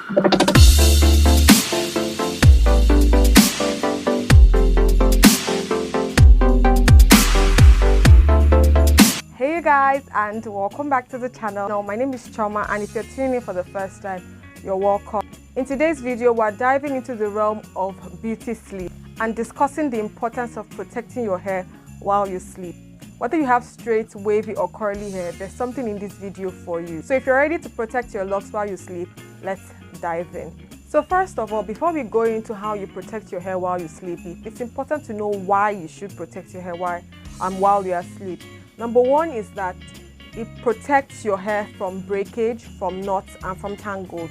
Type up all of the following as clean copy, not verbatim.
Hey you guys, and welcome back to the channel. Now, my name is Choma, and if you're tuning in for the first time, you're welcome. In today's video, we're diving into the realm of beauty sleep and discussing the importance of protecting your hair while you sleep. Whether you have straight, wavy or curly hair, there's something in this video for you. So if you're ready to protect your locks while you sleep, let's dive in. So first of all, before we go into how you protect your hair while you sleep, it's important to know why you should protect your hair while you are asleep. Number one is that it protects your hair from breakage, from knots and from tangles.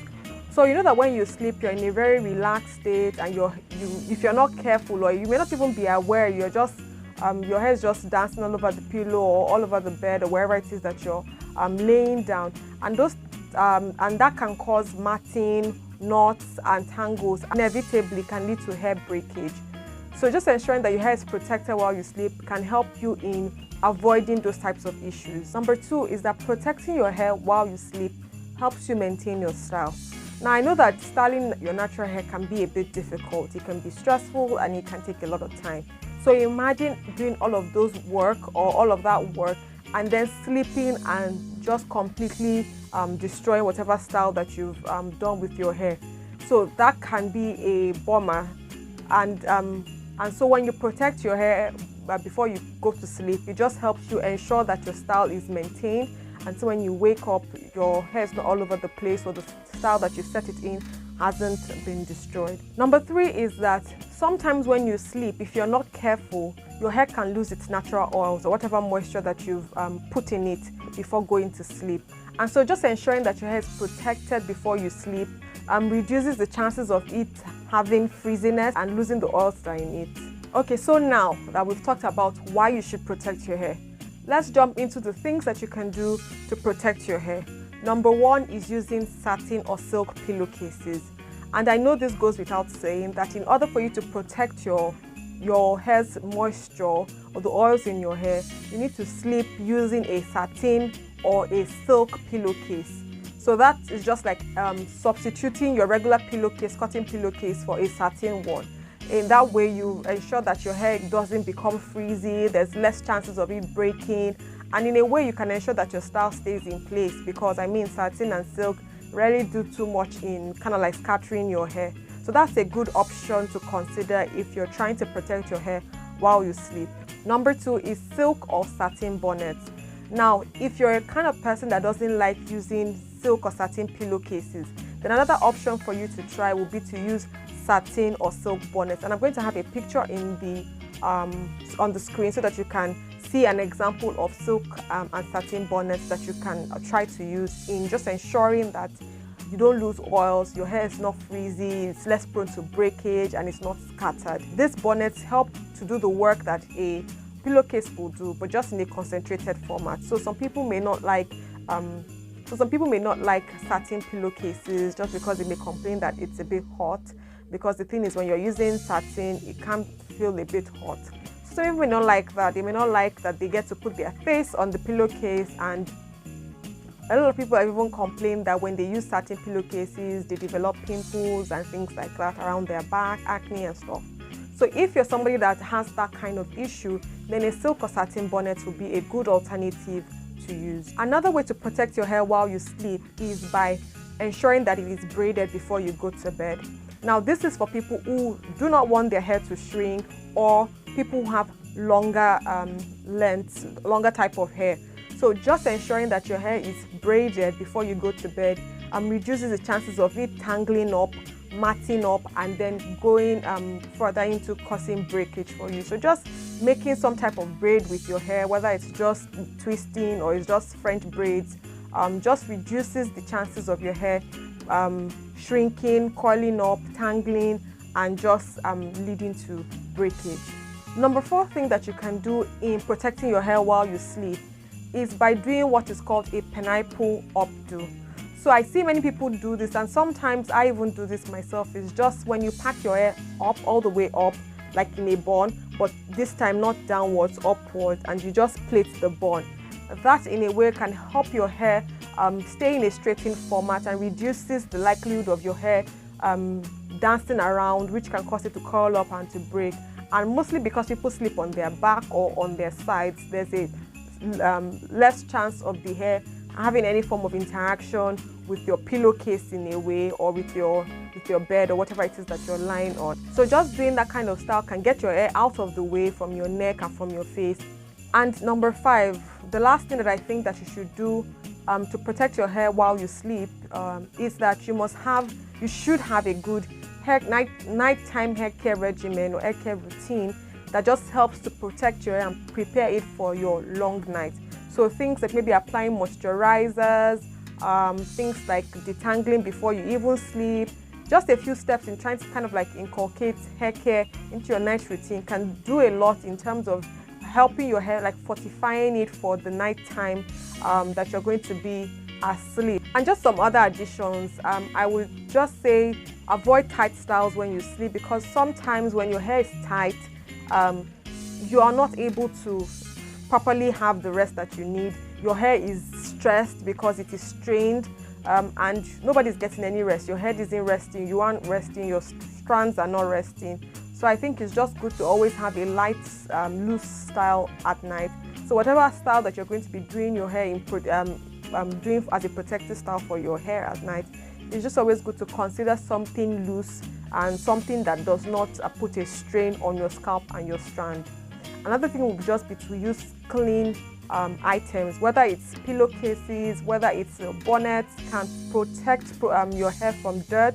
So you know that when you sleep, you're in a very relaxed state, and if you're not careful, or you may not even be aware, you're just your hair is just dancing all over the pillow or all over the bed or wherever it is that you're laying down, and that can cause matting, knots and tangles, and inevitably can lead to hair breakage. So just ensuring that your hair is protected while you sleep can help you in avoiding those types of issues. Number two is that protecting your hair while you sleep helps you maintain your style. Now, I know that styling your natural hair can be a bit difficult. It can be stressful and it can take a lot of time. So imagine doing all of those work or all of that work and then sleeping and just completely destroying whatever style that you've done with your hair. So that can be a bummer. And so when you protect your hair before you go to sleep, it just helps you ensure that your style is maintained. And so when you wake up, your hair is not all over the place, or the style that you set it in hasn't been destroyed. Number three is that sometimes when you sleep, if you're not careful, your hair can lose its natural oils or whatever moisture that you've put in it before going to sleep. And so just ensuring that your hair is protected before you sleep reduces the chances of it having frizziness and losing the oils that are in it. Okay, so now that we've talked about why you should protect your hair, let's jump into the things that you can do to protect your hair. Number one is using satin or silk pillowcases. And I know this goes without saying that in order for you to protect your hair's moisture or the oils in your hair, you need to sleep using a satin or a silk pillowcase. So that is just like substituting your regular pillowcase, cotton pillowcase, for a satin one. In that way, you ensure that your hair doesn't become frizzy, there's less chances of it breaking, and in a way you can ensure that your style stays in place, because satin and silk rarely do too much in kind of like scattering your hair. So that's a good option to consider if you're trying to protect your hair while you sleep. Number two is silk or satin bonnets. Now, if you're a kind of person that doesn't like using silk or satin pillowcases, then another option for you to try would be to use satin or silk bonnets. And I'm going to have a picture in the on the screen so that you can see an example of silk and satin bonnets that you can try to use, in just ensuring that you don't lose oils, your hair is not frizzy, it's less prone to breakage, and it's not scattered. These bonnets help to do the work that a pillowcase will do, but just in a concentrated format. So some people may not like satin pillowcases just because they may complain that it's a bit hot, because the thing is, when you're using satin, it can feel a bit hot. So some people may not like that. They may not like that they get to put their face on the pillowcase, and a lot of people have even complained that when they use satin pillowcases, they develop pimples and things like that around their back, acne and stuff. So if you're somebody that has that kind of issue, then a silk or satin bonnet will be a good alternative to use. Another way to protect your hair while you sleep is by ensuring that it is braided before you go to bed. Now, this is for people who do not want their hair to shrink, or people who have longer longer type of hair. So just ensuring that your hair is braided before you go to bed reduces the chances of it tangling up, matting up, and then going further into causing breakage for you. So just making some type of braid with your hair, whether it's just twisting or it's just French braids, just reduces the chances of your hair shrinking, curling up, tangling, and just leading to breakage. Number four thing that you can do in protecting your hair while you sleep is by doing what is called a pineapple updo. So I see many people do this, and sometimes I even do this myself. It's just when you pack your hair up, all the way up, like in a bun, but this time not downwards, upwards, and you just plait the bun. That in a way can help your hair stay in a straightened format and reduces the likelihood of your hair dancing around, which can cause it to curl up and to break. And mostly because people sleep on their back or on their sides, there's a less chance of the hair having any form of interaction with your pillowcase in a way, or with your bed, or whatever it is that you're lying on. So just doing that kind of style can get your hair out of the way from your neck and from your face. And number 5, the last thing that I think that you should do to protect your hair while you sleep is that you should have a good nighttime hair care regimen or hair care routine that just helps to protect your hair and prepare it for your long night. So things like maybe applying moisturizers, things like detangling before you even sleep. Just a few steps in trying to kind of like inculcate hair care into your night routine can do a lot in terms of helping your hair, like fortifying it for the night time that you're going to be asleep. And just some other additions, I would just say avoid tight styles when you sleep, because sometimes when your hair is tight, you are not able to properly have the rest that you need. Your hair is stressed because it is strained, and nobody's getting any rest. Your head isn't resting, you aren't resting, your strands are not resting. So I think it's just good to always have a light, loose style at night. So whatever style that you're going to be doing your hair in, doing as a protective style for your hair at night, it's just always good to consider something loose and something that does not put a strain on your scalp and your strand. Another thing would just be to use clean items, whether it's pillowcases, whether it's bonnets, can protect your hair from dirt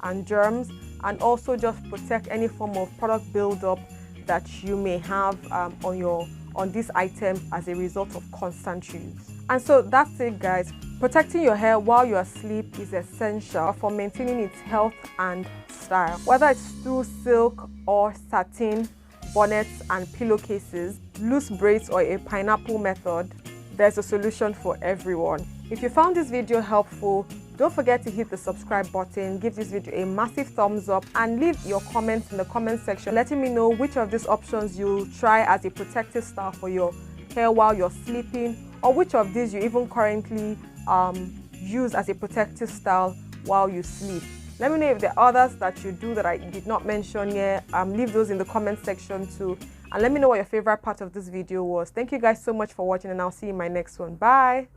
and germs, and also just protect any form of product buildup that you may have on these items as a result of constant use. And so that's it, guys. Protecting your hair while you are asleep is essential for maintaining its health and style. Whether it's through silk or satin, bonnets and pillowcases, loose braids or a pineapple method, there's a solution for everyone. If you found this video helpful, don't forget to hit the subscribe button, give this video a massive thumbs up, and leave your comments in the comment section letting me know which of these options you'll try as a protective style for your hair while you're sleeping, or which of these you even currently use as a protective style while you sleep. Let me know if there are others that you do that I did not mention here. Leave those in the comment section too, and let me know what your favorite part of this video was. Thank you guys so much for watching, and I'll see you in my next one. Bye.